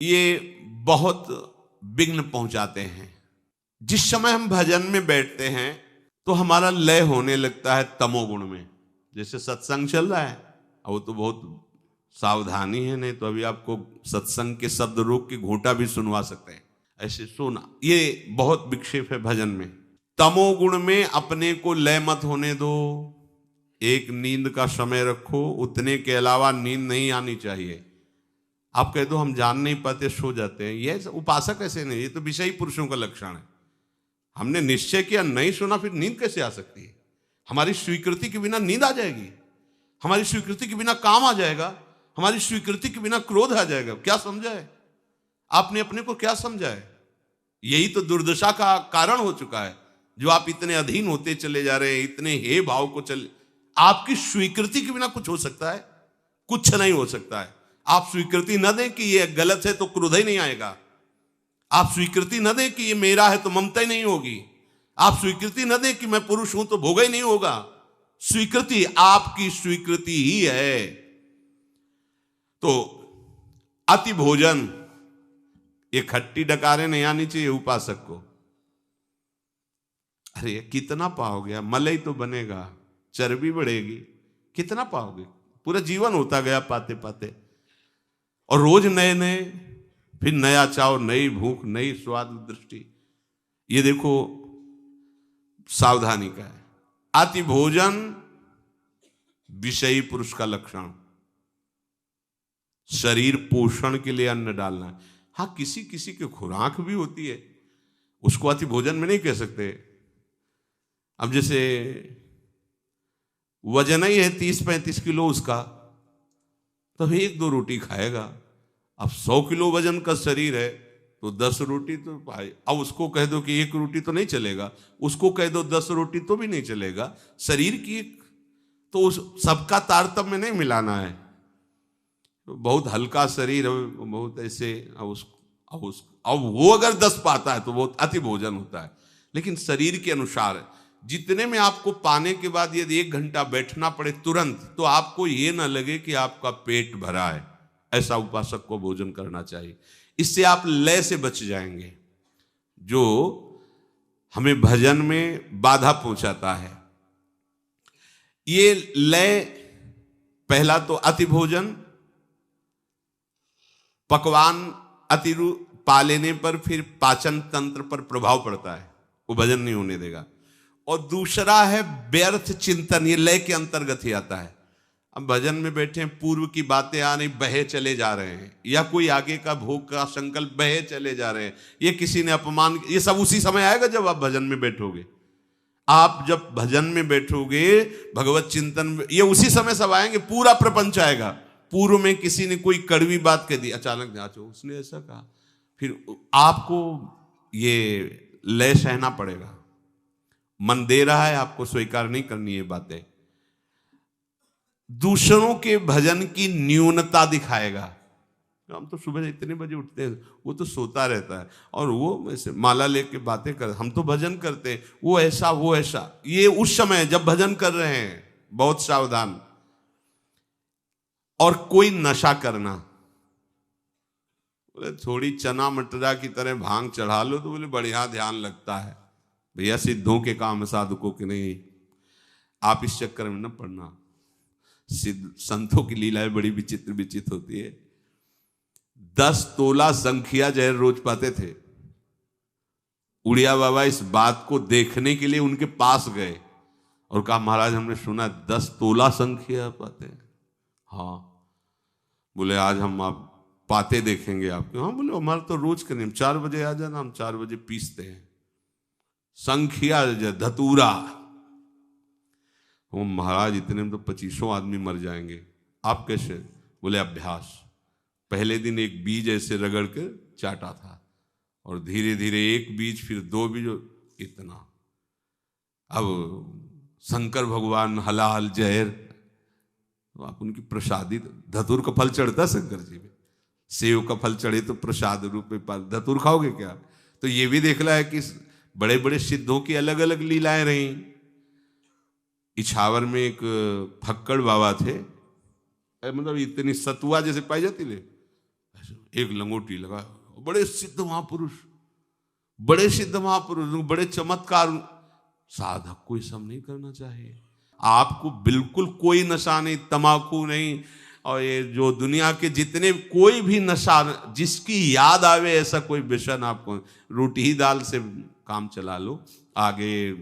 ये बहुत विघ्न पहुंचाते हैं। जिस समय हम भजन में बैठते हैं तो हमारा लय होने लगता है तमोगुण में। जैसे सत्संग चल रहा है, वो तो बहुत सावधानी है, नहीं तो अभी आपको सत्संग के शब्द रोक के घूंटा भी सुनवा सकते हैं। ऐसे सुना, ये बहुत विक्षेप है भजन में। तमोगुण में अपने को लय मत होने दो। एक नींद का समय रखो, उतने के अलावा नींद नहीं आनी चाहिए। आप कह दो हम जान नहीं पाते, सो जाते हैं, ये उपासक ऐसे नहीं, ये तो विषयी पुरुषों का लक्षण है। हमने निश्चय किया, नहीं सुना, फिर नींद कैसे आ सकती है? हमारी स्वीकृति के बिना नींद आ जाएगी, हमारी स्वीकृति के बिना काम आ जाएगा, हमारी स्वीकृति के बिना क्रोध आ जाएगा। क्या समझा है आपने अपने को? क्या समझा है? यही तो दुर्दशा का कारण हो चुका है, जो आप इतने अधीन होते चले जा रहे हैं, इतने हे भाव को चले। आपकी स्वीकृति के बिना कुछ हो सकता है? कुछ नहीं हो सकता है। आप स्वीकृति न दें कि ये गलत है तो क्रोध ही नहीं आएगा। आप स्वीकृति न दें कि ये मेरा है तो ममता ही नहीं होगी। आप स्वीकृति न दें कि मैं पुरुष हूं तो भोग ही नहीं होगा। स्वीकृति आपकी स्वीकृति ही है। तो अति भोजन, ये खट्टी डकारें नहीं आनी चाहिए उपासक को। अरे कितना पाओगे? मलाई तो बनेगा, चर्बी बढ़ेगी, कितना पाओगे? पूरा जीवन होता गया पाते पाते, और रोज नए नए, फिर नया चाव, नई भूख, नई स्वाद दृष्टि। ये देखो सावधानी का है। अति भोजन विषयी पुरुष का लक्षण। शरीर पोषण के लिए अन्न डालना है। हाँ, किसी किसी की खुराक भी होती है, उसको अति भोजन में नहीं कह सकते। अब जैसे वजन ही है 30-35 किलो उसका, तो 1-2 रोटी खाएगा। अब 100 किलो वजन का शरीर है तो 10 रोटी तो भाई, अब उसको कह दो कि 1 रोटी तो नहीं चलेगा, उसको कह दो 10 रोटी तो भी नहीं चलेगा। शरीर की तो उस सबका तारतम्य नहीं मिलाना है। तो बहुत हल्का शरीर, बहुत ऐसे, अब वो अगर 10 पाता है तो बहुत अति भोजन होता है। लेकिन शरीर के अनुसार है। जितने में आपको पाने के बाद यदि 1 घंटा बैठना पड़े तुरंत, तो आपको ये ना लगे कि आपका पेट भरा है। ऐसा उपासक को भोजन करना चाहिए। इससे आप लय से बच जाएंगे, जो हमें भजन में बाधा पहुंचाता है। ये लय, पहला तो अति भोजन, पकवान अति पा लेने पर फिर पाचन तंत्र पर प्रभाव पड़ता है, वो भजन नहीं होने देगा। और दूसरा है व्यर्थ चिंतन, ये लय के अंतर्गत ही आता है। अब भजन में बैठे हैं, पूर्व की बातें आ रही, बहे चले जा रहे हैं, या कोई आगे का भोग का संकल्प, बहे चले जा रहे हैं, ये किसी ने अपमान, ये सब उसी समय आएगा जब आप भजन में बैठोगे। आप जब भजन में बैठोगे, भगवत चिंतन, ये उसी समय सब आएंगे, पूरा प्रपंच आएगा। पूर्व में किसी ने कोई कड़वी बात कह दी, अचानक अच्छा उसने ऐसा कहा, फिर आपको ये लय सहना पड़ेगा। मन दे रहा है, आपको स्वीकार नहीं करनी ये बातें। दूसरों के भजन की न्यूनता दिखाएगा। हम तो सुबह इतने बजे उठते हैं, वो तो सोता रहता है, और वो ऐसे माला लेके बातें कर, हम तो भजन करते हैं, वो ऐसा वो ऐसा। ये उस समय जब भजन कर रहे हैं, बहुत सावधान। और कोई नशा करना, बोले थोड़ी चना मटरा की तरह भांग चढ़ा लो तो बोले बढ़िया ध्यान लगता है। भैया सिद्धों के काम है, साधुकों के नहीं। आप इस चक्कर में न पड़ना। सिद्ध संतों की लीलाएं बड़ी विचित्र विचित्र होती है। 10 तोला संखिया जहर रोज पाते थे। उड़िया बाबा इस बात को देखने के लिए उनके पास गए और कहा, महाराज हमने सुना 10 तोला संखिया पाते हैं। हाँ, बोले आज हम आप पाते देखेंगे आपके। हाँ, बोले हमारा तो रोज का नियम, 4 बजे आ जाना, हम 4 बजे पीसते हैं संखिया धतूरा। वो महाराज इतने में तो 25 आदमी मर जाएंगे। आप कैसे? बोले अभ्यास। पहले दिन एक बीज ऐसे रगड़ कर चाटा था, और धीरे धीरे 1 बीज, फिर 2 बीज, इतना। अब शंकर भगवान हलाल जहर, तो आप उनकी प्रसादी, धतूर का फल चढ़ता है शंकर जी में, सेव का फल चढ़े तो प्रसाद रूप में धतूर खाओगे क्या? तो ये भी देखना है कि बड़े बड़े सिद्धों की अलग अलग लीलाएं रही। इछावर में एक फक्कड़ बाबा थे, मतलब इतनी सतुआ जैसे पाई जाती ले, एक लंगोटी लगा, बड़े सिद्ध महापुरुष, बड़े सिद्ध महापुरुष, बड़े चमत्कार। साधक को ये सब नहीं करना चाहिए। आपको बिल्कुल कोई नशा नहीं, तमाकू नहीं, और ये जो दुनिया के जितने कोई भी नशा जिसकी याद आवे ऐसा कोई व्यसन आपको, रोटी ही दाल से काम चला लो आगे।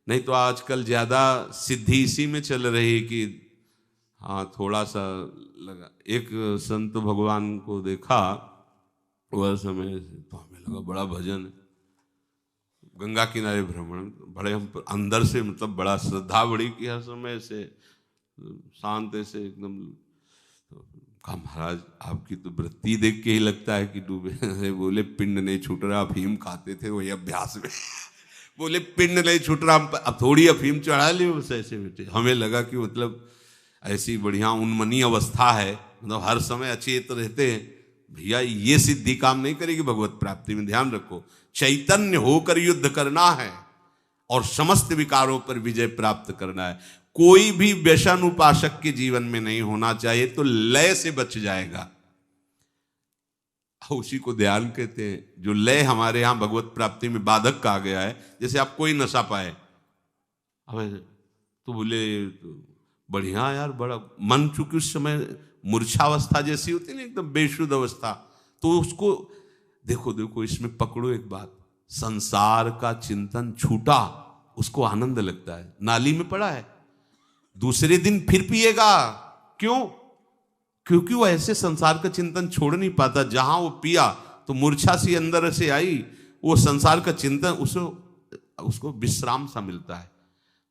नहीं तो आजकल ज्यादा सिद्धि इसी में चल रही कि हाँ थोड़ा सा लगा। एक संत भगवान को देखा वह समय तो हमें लगा बड़ा भजन, गंगा किनारे भ्रमण, बड़े हम अंदर से मतलब बड़ा श्रद्धा बड़ी कि हर समय से शांत ऐसे एकदम। कहा महाराज आपकी तो वृत्ति देख के ही लगता है कि डूबे। बोले पिंड नहीं छूट रहा, अफीम खाते थे वही अभ्यास में। बोले पिंड नहीं छूट रहा, अब थोड़ी अफीम चढ़ा ली बस ऐसे बेटे। हमें लगा कि मतलब ऐसी बढ़िया उन्मनी अवस्था है, मतलब हर समय अचेत रहते हैं। भैया ये सिद्धि काम नहीं करेगी भगवत प्राप्ति में, ध्यान रखो। चैतन्य होकर युद्ध करना है और समस्त विकारों पर विजय प्राप्त करना है। कोई भी व्यसन उपासक के जीवन में नहीं होना चाहिए, तो लय से बच जाएगा। उसी को ध्यान कहते हैं। जो लय हमारे यहां भगवत प्राप्ति में बाधक कहा गया है, जैसे आप कोई नशा पाए, अब तो बोले तो बढ़िया यार, बड़ा मन, चूंकि उस समय मूर्छावस्था जैसी होती है ना, एकदम बेशुद्ध अवस्था, तो उसको देखो इसमें पकड़ो एक बात, संसार का चिंतन छूटा, उसको आनंद लगता है। नाली में पड़ा है, दूसरे दिन फिर पिएगा। क्यों? क्योंकि वो ऐसे संसार का चिंतन छोड़ नहीं पाता। जहां वो पिया तो मूर्छा सी अंदर से आई, वो संसार का चिंतन उसको विश्राम सा मिलता है।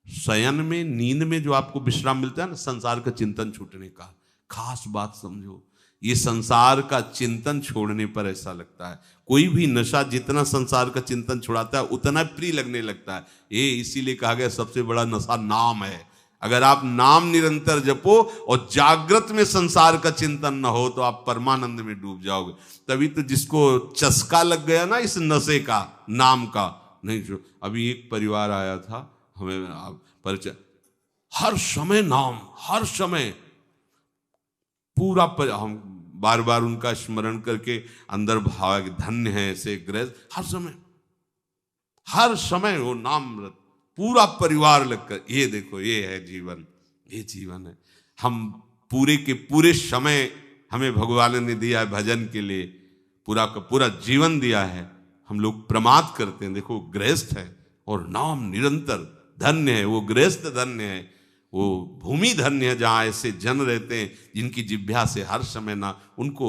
शयन में, नींद में जो आपको विश्राम मिलता है ना, संसार का चिंतन छूटने का। खास बात समझो, ये संसार का चिंतन छोड़ने पर ऐसा लगता है। कोई भी नशा जितना संसार का चिंतन छुड़ाता है उतना प्रिय लगने लगता है। ये इसीलिए कहा गया सबसे बड़ा नशा नाम है। अगर आप नाम निरंतर जपो और जागृत में संसार का चिंतन न हो तो आप परमानंद में डूब जाओगे। तभी तो जिसको चस्का लग गया ना इस नशे का, नाम का, नहीं जो अभी एक परिवार आया था हमें परिचय, हर समय नाम, हर समय पूरा हम बार बार उनका स्मरण करके अंदर भाव धन्य है ऐसे ग्रह, हर समय वो नाम, पूरा परिवार लगकर। ये देखो, ये है जीवन, ये जीवन है। हम पूरे के पूरे समय हमें भगवान ने दिया है भजन के लिए, पूरा का पूरा जीवन दिया है। हम लोग प्रमाद करते हैं। देखो गृहस्थ है और नाम निरंतर, धन्य है वो गृहस्थ, धन्य है वो भूमि, धन्य है जहाँ ऐसे जन रहते हैं जिनकी जिह्वा से हर समय ना उनको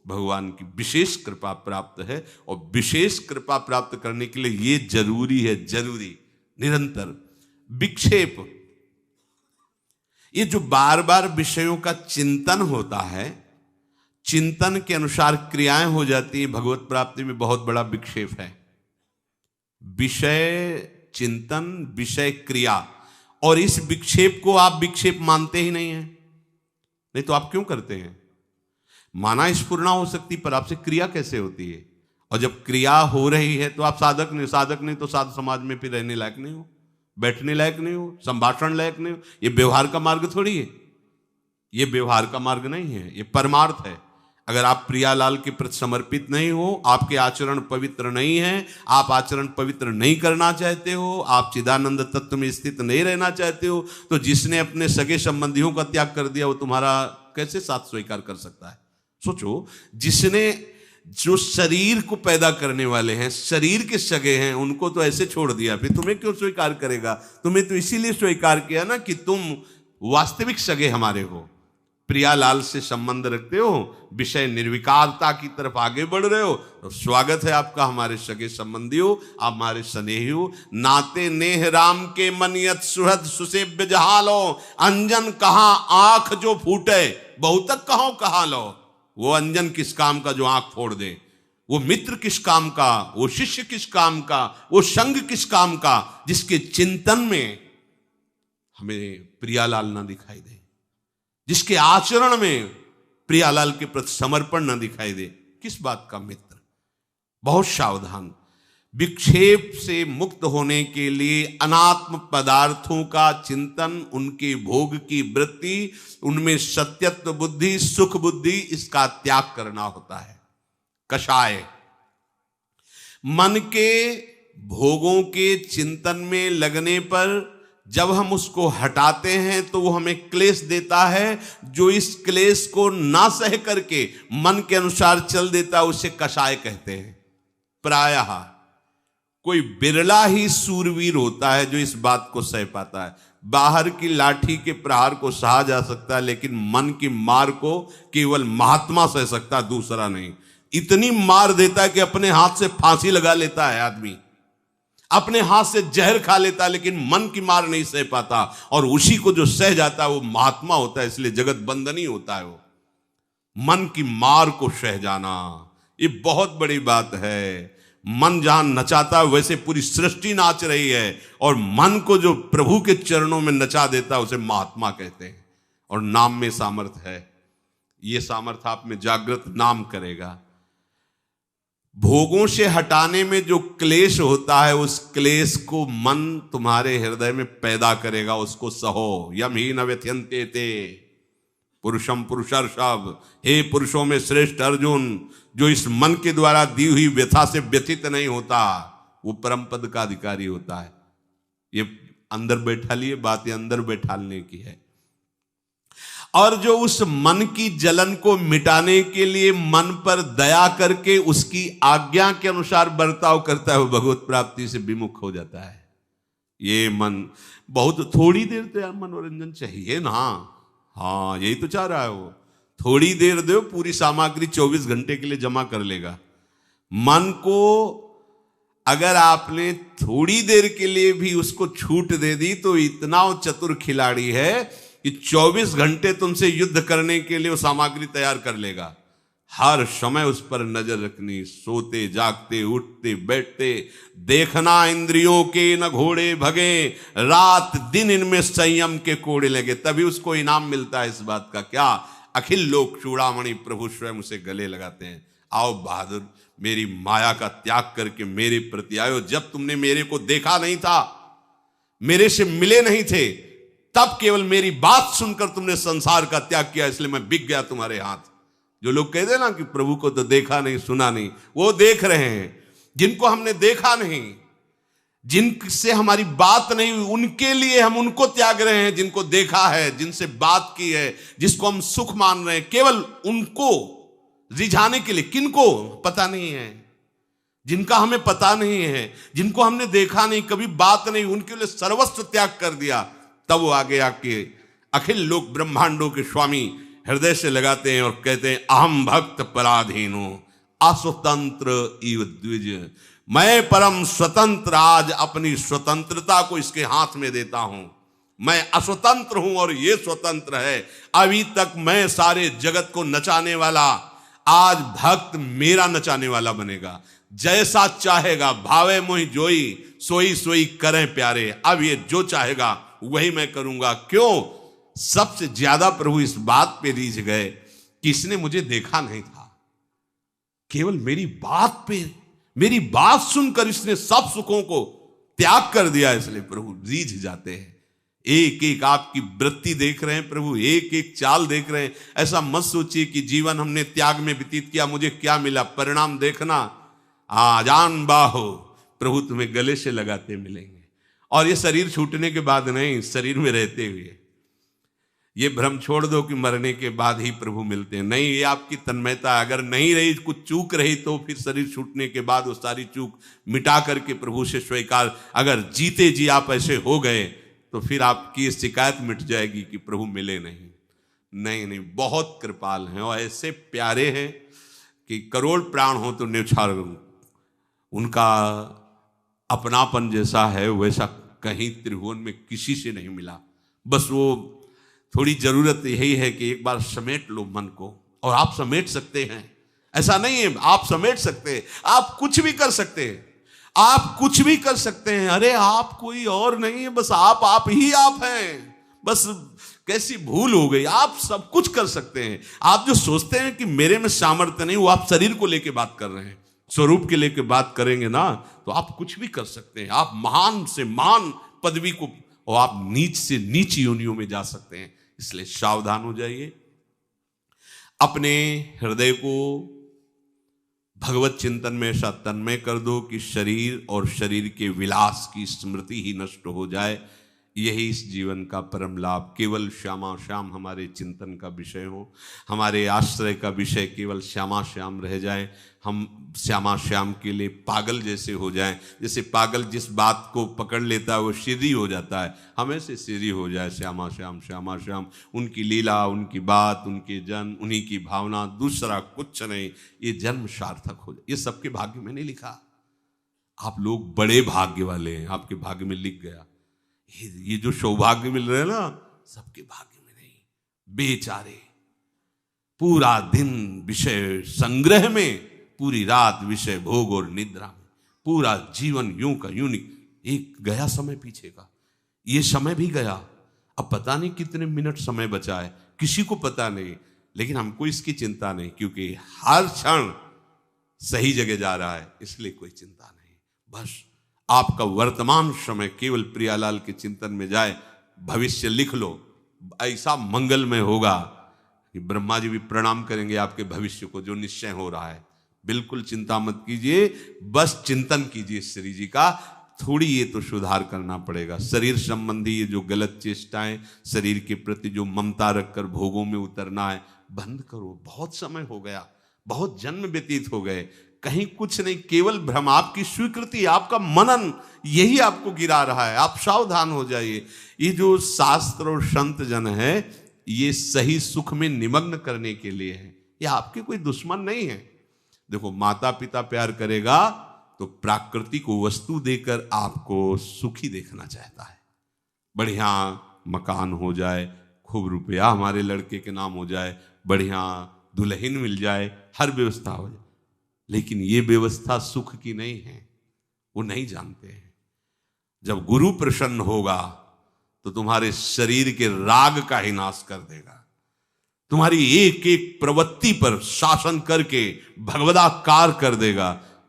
भगवान की विशेष कृपा प्राप्त है। और विशेष कृपा प्राप्त करने के लिए ये जरूरी है, जरूरी निरंतर विक्षेप। ये जो बार बार विषयों का चिंतन होता है, चिंतन के अनुसार क्रियाएं हो जाती है, भगवत प्राप्ति में बहुत बड़ा विक्षेप है। विषय चिंतन, विषय क्रिया, और इस विक्षेप को आप विक्षेप मानते ही नहीं है। नहीं तो आप क्यों करते हैं? माना स्फुरना हो सकती, पर आपसे क्रिया कैसे होती है? और जब क्रिया हो रही है तो आप साधक नहीं, साधक नहीं तो साधु समाज में फिर रहने लायक नहीं हो, बैठने लायक नहीं हो, संभाषण लायक नहीं हो। ये व्यवहार का मार्ग थोड़ी है, ये व्यवहार का मार्ग नहीं है, ये परमार्थ है। अगर आप प्रियालाल के प्रति समर्पित नहीं हो, आपके आचरण पवित्र नहीं है, आप आचरण पवित्र नहीं करना चाहते हो, आप चिदानंद तत्व में स्थित नहीं रहना चाहते हो, तो जिसने अपने सगे संबंधियों का त्याग कर दिया वो तुम्हारा कैसे साथ स्वीकार कर सकता है? सोचो, जिसने, जो शरीर को पैदा करने वाले हैं, शरीर के सगे हैं, उनको तो ऐसे छोड़ दिया, फिर तुम्हें क्यों स्वीकार करेगा? तुम्हें तो इसीलिए स्वीकार किया ना कि तुम वास्तविक सगे हमारे हो, प्रियालाल से संबंध रखते हो, विषय निर्विकारता की तरफ आगे बढ़ रहे हो, तो स्वागत है आपका हमारे सगे संबंधी हो, आप हमारे स्नेही हो। नाते नेह राम के मनियत सुहद सुसेव्य जहालो, अंजन कहाँ आंख जो फूटे, बहुतक कहो कहा लो। वो अंजन किस काम का जो आंख फोड़ दे, वो मित्र किस काम का, वो शिष्य किस काम का, वो संग किस काम का, जिसके चिंतन में हमें प्रियालाल ना दिखाई दे, जिसके आचरण में प्रियालाल के प्रति समर्पण ना दिखाई दे। किस बात का मित्र? बहुत सावधान। विक्षेप से मुक्त होने के लिए अनात्म पदार्थों का चिंतन, उनके भोग की वृत्ति, उनमें सत्यत्व बुद्धि, सुख बुद्धि, इसका त्याग करना होता है। कषाय। मन के भोगों के चिंतन में लगने पर जब हम उसको हटाते हैं तो वो हमें क्लेश देता है। जो इस क्लेश को ना सह करके मन के अनुसार चल देता है उसे कषाय कहते हैं। प्रायः कोई बिरला ही सूरवीर होता है जो इस बात को सह पाता है। बाहर की लाठी के प्रहार को सहा जा सकता है, लेकिन मन की मार को केवल महात्मा सह सकता, दूसरा नहीं। इतनी मार देता है कि अपने हाथ से फांसी लगा लेता है आदमी, अपने हाथ से जहर खा लेता है, लेकिन मन की मार नहीं सह पाता। और उसी को जो सह जाता है वो महात्मा होता है, इसलिए जगत बंधनी होता है वो। मन की मार को सह जाना ये बहुत बड़ी बात है। मन जहां नचाता है वैसे पूरी सृष्टि नाच रही है, और मन को जो प्रभु के चरणों में नचा देता है उसे महात्मा कहते हैं। और नाम में सामर्थ्य है, ये सामर्थ्य आप में जागृत नाम करेगा। भोगों से हटाने में जो क्लेश होता है उस क्लेश को मन तुम्हारे हृदय में पैदा करेगा, उसको सहो। यम ही न व्यथ्यन्ते ते पुरुषम पुरुषर्षभ। हे पुरुषों में श्रेष्ठ अर्जुन, जो इस मन के द्वारा दी हुई व्यथा से व्यथित नहीं होता वो परम पद का अधिकारी होता है। ये अंदर बैठा लिए बात, ये अंदर बैठालने की है। और जो उस मन की जलन को मिटाने के लिए मन पर दया करके उसकी आज्ञा के अनुसार बर्ताव करता है वो भगवत प्राप्ति से विमुख हो जाता है। ये मन बहुत थोड़ी देर तो यार मनोरंजन चाहिए ना, हाँ यही तो चाह रहा है वो। थोड़ी देर दो, पूरी सामग्री 24 घंटे के लिए जमा कर लेगा। मन को अगर आपने थोड़ी देर के लिए भी उसको छूट दे दी तो इतना वो चतुर खिलाड़ी है कि 24 घंटे तुमसे युद्ध करने के लिए वो सामग्री तैयार कर लेगा। हर समय उस पर नजर रखनी, सोते जागते उठते बैठते देखना, इंद्रियों के न घोड़े भगे, रात दिन इनमें संयम के कोड़े लगे, तभी उसको इनाम मिलता है इस बात का। क्या? अखिल लोक चूड़ामणि प्रभु स्वयं उसे गले लगाते हैं। आओ बहादुर, मेरी माया का त्याग करके मेरे प्रति आयो। जब तुमने मेरे को देखा नहीं था, मेरे से मिले नहीं थे, तब केवल मेरी बात सुनकर तुमने संसार का त्याग किया, इसलिए मैं बिक गया तुम्हारे हाथ। जो लोग कहते हैं ना कि प्रभु को तो देखा नहीं सुना नहीं, वो देख रहे हैं। जिनको हमने देखा नहीं, जिनसे हमारी बात नहीं हुई, उनके लिए हम उनको त्याग रहे हैं। जिनको देखा है, जिनसे बात की है, जिसको हम सुख मान रहे हैं, केवल उनको रिझाने के लिए। किनको पता नहीं है, जिनका हमें पता नहीं है, जिनको हमने देखा नहीं, कभी बात नहीं, उनके लिए सर्वस्व त्याग कर दिया। तब वो आगे आके अखिल लोक ब्रह्मांडों के स्वामी हृदय से लगाते हैं और कहते हैं, अहम भक्त पराधीनो अस्वतंत्र इव द्विज। मैं परम स्वतंत्र आज अपनी स्वतंत्रता को इसके हाथ में देता हूं। मैं अस्वतंत्र हूं और ये स्वतंत्र है। अभी तक मैं सारे जगत को नचाने वाला, आज भक्त मेरा नचाने वाला बनेगा। जैसा चाहेगा भावे मोहि जोई, सोई सोई करें प्यारे। अब ये जो चाहेगा वही मैं करूंगा। क्यों? सबसे ज्यादा प्रभु इस बात पे रीझ गए कि इसने मुझे देखा नहीं था, केवल मेरी बात पे, मेरी बात सुनकर इसने सब सुखों को त्याग कर दिया। इसलिए प्रभु रीझ जाते हैं। एक एक आपकी वृत्ति देख रहे हैं प्रभु, एक एक चाल देख रहे हैं। ऐसा मत सोचिए कि जीवन हमने त्याग में व्यतीत किया, मुझे क्या मिला। परिणाम देखना, आजान बाहो प्रभु तुम्हें गले से लगाते मिलेंगे। और ये शरीर छूटने के बाद नहीं, शरीर में रहते हुए। ये भ्रम छोड़ दो कि मरने के बाद ही प्रभु मिलते हैं, नहीं। ये आपकी तन्मयता, अगर नहीं रही, कुछ चूक रही, तो फिर शरीर छूटने के बाद वो सारी चूक मिटा करके प्रभु से स्वीकार। अगर जीते जी आप ऐसे हो गए तो फिर आपकी शिकायत मिट जाएगी कि प्रभु मिले नहीं। नहीं नहीं, बहुत कृपाल हैं और ऐसे प्यारे हैं कि करोड़ प्राण हो तो न्यौछावर उनका अपनापन जैसा है वैसा कहीं त्रिभुवन में किसी से नहीं मिला। बस वो थोड़ी जरूरत यही है कि एक बार समेट लो मन को, और आप समेट सकते हैं। ऐसा नहीं है, आप समेट सकते हैं, आप कुछ भी कर सकते हैं, आप कुछ भी कर सकते हैं। अरे आप कोई और नहीं है, बस आप ही आप हैं। बस कैसी भूल हो गई, आप सब कुछ कर सकते हैं। आप जो सोचते हैं कि मेरे में सामर्थ्य नहीं, वो आप शरीर को लेके बात कर रहे हैं। स्वरूप के लेके बात करेंगे ना तो आप कुछ भी कर सकते हैं। आप महान से महान पदवी को, और आप नीच से नीच योनियों में जा सकते हैं। इसलिए सावधान हो जाइए, अपने हृदय को भगवत चिंतन में ऐसा तन्मय कर दो कि शरीर और शरीर के विलास की स्मृति ही नष्ट हो जाए। यही इस जीवन का परम लाभ। केवल श्यामा श्याम हमारे चिंतन का विषय हो, हमारे आश्रय का विषय केवल श्यामा श्याम रह जाए। हम श्यामा श्याम के लिए पागल जैसे हो जाएं। जैसे पागल जिस बात को पकड़ लेता है वो सीधी हो जाता है, हम ऐसे सीधी हो जाए श्यामा श्याम श्यामा श्याम। उनकी लीला, उनकी बात, उनके जन्म, उन्हीं की भावना, दूसरा कुछ नहीं। ये जन्म सार्थक हो जाए। ये सबके भाग्य में नहीं लिखा। आप लोग बड़े भाग्य वाले हैं, आपके भाग्य में लिख गया। ये जो सौभाग्य मिल रहे हैं ना, सबके भाग्य में नहीं। बेचारे पूरा दिन विषय संग्रह में, पूरी रात विषय भोग और निद्रा में, पूरा जीवन यूं का यूं एक गया समय पीछे का। ये समय भी गया, अब पता नहीं कितने मिनट समय बचा है, किसी को पता नहीं। लेकिन हमको इसकी चिंता नहीं, क्योंकि हर क्षण सही जगह जा रहा है, इसलिए कोई चिंता नहीं। बस आपका वर्तमान समय केवल प्रियालाल के चिंतन में जाए। भविष्य लिख लो, ऐसा मंगलमय होगा कि ब्रह्मा जी भी प्रणाम करेंगे आपके भविष्य को, जो निश्चय हो रहा है। बिल्कुल चिंता मत कीजिए, बस चिंतन कीजिए श्री जी का। थोड़ी ये तो सुधार करना पड़ेगा। शरीर संबंधी ये जो गलत चेष्टाएं, शरीर के प्रति जो ममता रखकर भोगों में उतरना है, बंद करो। बहुत समय हो गया, बहुत जन्म व्यतीत हो गए, कहीं कुछ नहीं, केवल भ्रम। आपकी स्वीकृति, आपका मनन, यही आपको गिरा रहा है। आप सावधान हो जाइए। ये जो शास्त्र और संत जन है, ये सही सुख में निमग्न करने के लिए है। ये आपके कोई दुश्मन नहीं है। देखो, माता पिता प्यार करेगा तो प्राकृतिक वस्तु देकर आपको सुखी देखना चाहता है। बढ़िया मकान हो जाए, खूब रुपया हमारे लड़के के नाम हो जाए, बढ़िया दुल्हन मिल जाए, हर व्यवस्था हो जाए। लेकिन ये व्यवस्था सुख की नहीं है, वो नहीं जानते हैं। जब गुरु प्रसन्न होगा तो तुम्हारे शरीर के राग का ही नाश कर देगा। तुम्हारी एक एक प्रवृत्ति पर शासन करके भगवदाकार कर देगा।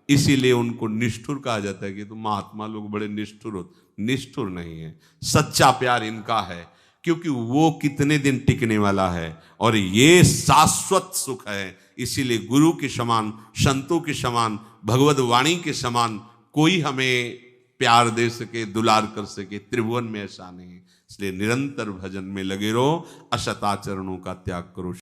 इसीलिए उनको निष्ठुर कहा जाता है कि तुम महात्मा लोग बड़े निष्ठुर हो। निष्ठुर नहीं है, सच्चा प्यार इनका है, क्योंकि वो कितने दिन टिकने वाला है और ये शाश्वत सुख है। इसीलिए गुरु के समान, संतों के समान, भगवत वाणी के समान कोई हमें प्यार दे सके, दुलार कर सके, त्रिभुवन में ऐसा नहीं। इसलिए निरंतर भजन में लगे रहो, असदाचरणों का त्याग करो।